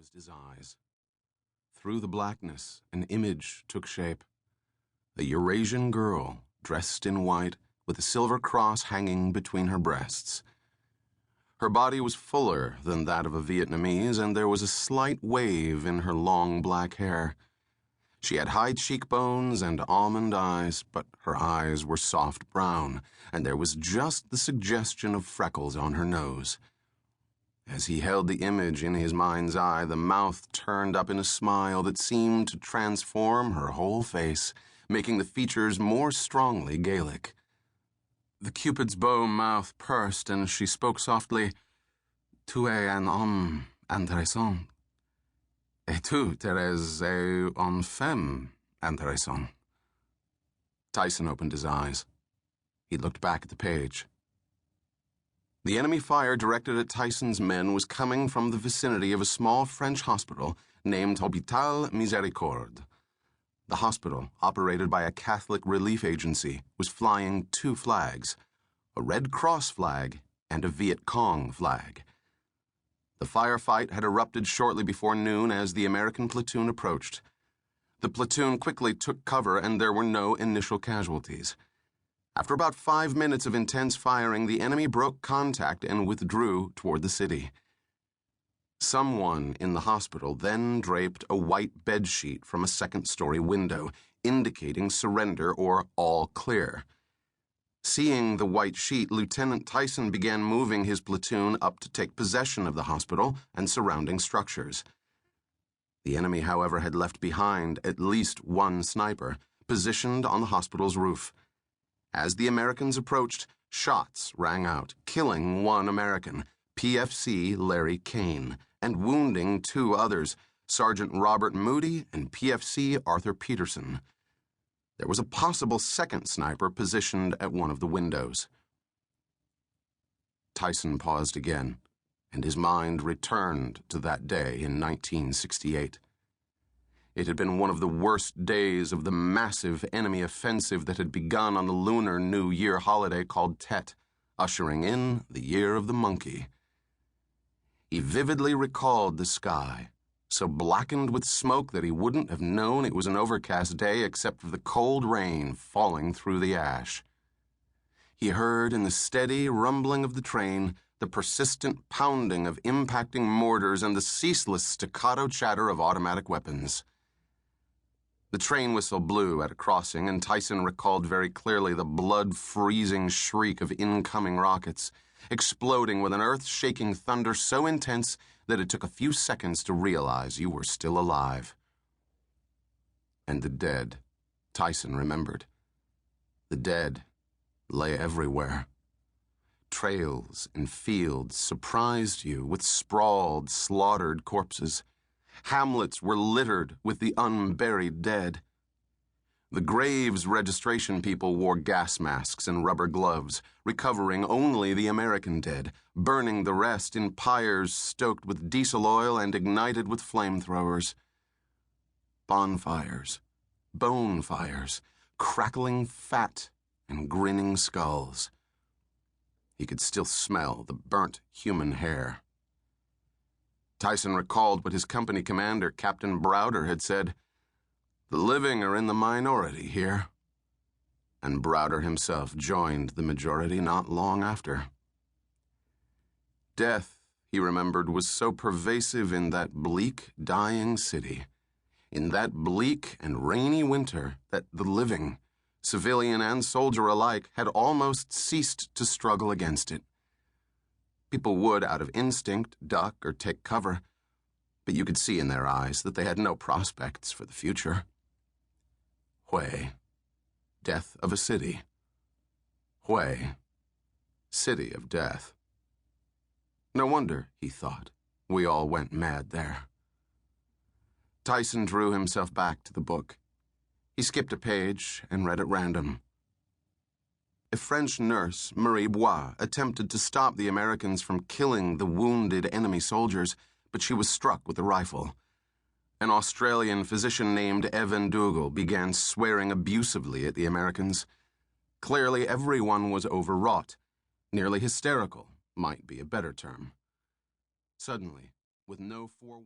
closed his eyes. Through the blackness, an image took shape. A Eurasian girl, dressed in white, with a silver cross hanging between her breasts. Her body was fuller than that of a Vietnamese, and there was a slight wave in her long black hair. She had high cheekbones and almond eyes, but her eyes were soft brown, and there was just the suggestion of freckles on her nose. As he held the image in his mind's eye, the mouth turned up in a smile that seemed to transform her whole face, making the features more strongly Gaelic. The Cupid's bow mouth pursed, and she spoke softly, "Tu es un homme intéressant. Et tu, Thérèse, es une femme intéressante." Tyson opened his eyes. He looked back at the page. The enemy fire directed at Tyson's men was coming from the vicinity of a small French hospital named Hôpital Miséricorde. The hospital, operated by a Catholic relief agency, was flying two flags, a Red Cross flag and a Viet Cong flag. The firefight had erupted shortly before noon as the American platoon approached. The platoon quickly took cover, and there were no initial casualties. After about 5 minutes of intense firing, the enemy broke contact and withdrew toward the city. Someone in the hospital then draped a white bedsheet from a second-story window, indicating surrender or all clear. Seeing the white sheet, Lieutenant Tyson began moving his platoon up to take possession of the hospital and surrounding structures. The enemy, however, had left behind at least one sniper, positioned on the hospital's roof. As the Americans approached, shots rang out, killing one American, PFC Larry Kane, and wounding two others, Sergeant Robert Moody and PFC Arthur Peterson. There was a possible second sniper positioned at one of the windows. Tyson paused again, and his mind returned to that day in 1968. It had been one of the worst days of the massive enemy offensive that had begun on the Lunar New Year holiday called Tet, ushering in the Year of the Monkey. He vividly recalled the sky, so blackened with smoke that he wouldn't have known it was an overcast day except for the cold rain falling through the ash. He heard in the steady rumbling of the train the persistent pounding of impacting mortars and the ceaseless staccato chatter of automatic weapons. The train whistle blew at a crossing, and Tyson recalled very clearly the blood-freezing shriek of incoming rockets, exploding with an earth-shaking thunder so intense that it took a few seconds to realize you were still alive. And the dead, Tyson remembered. The dead lay everywhere. Trails and fields surprised you with sprawled, slaughtered corpses. Hamlets were littered with the unburied dead. The graves registration people wore gas masks and rubber gloves, recovering only the American dead, burning the rest in pyres stoked with diesel oil and ignited with flamethrowers. Bonfires, bone fires, crackling fat and grinning skulls. He could still smell the burnt human hair. Tyson recalled what his company commander, Captain Browder, had said. The living are in the minority here. And Browder himself joined the majority not long after. Death, he remembered, was so pervasive in that bleak, dying city, in that bleak and rainy winter, that the living, civilian and soldier alike, had almost ceased to struggle against it. People would, out of instinct, duck or take cover, but you could see in their eyes that they had no prospects for the future. Hue, death of a city. Hue, city of death. No wonder, he thought, we all went mad there. Tyson drew himself back to the book. He skipped a page and read at random. A French nurse, Marie Bois, attempted to stop the Americans from killing the wounded enemy soldiers, but she was struck with a rifle. An Australian physician named Evan Dougal began swearing abusively at the Americans. Clearly, everyone was overwrought. Nearly hysterical might be a better term. Suddenly, with no forewarning,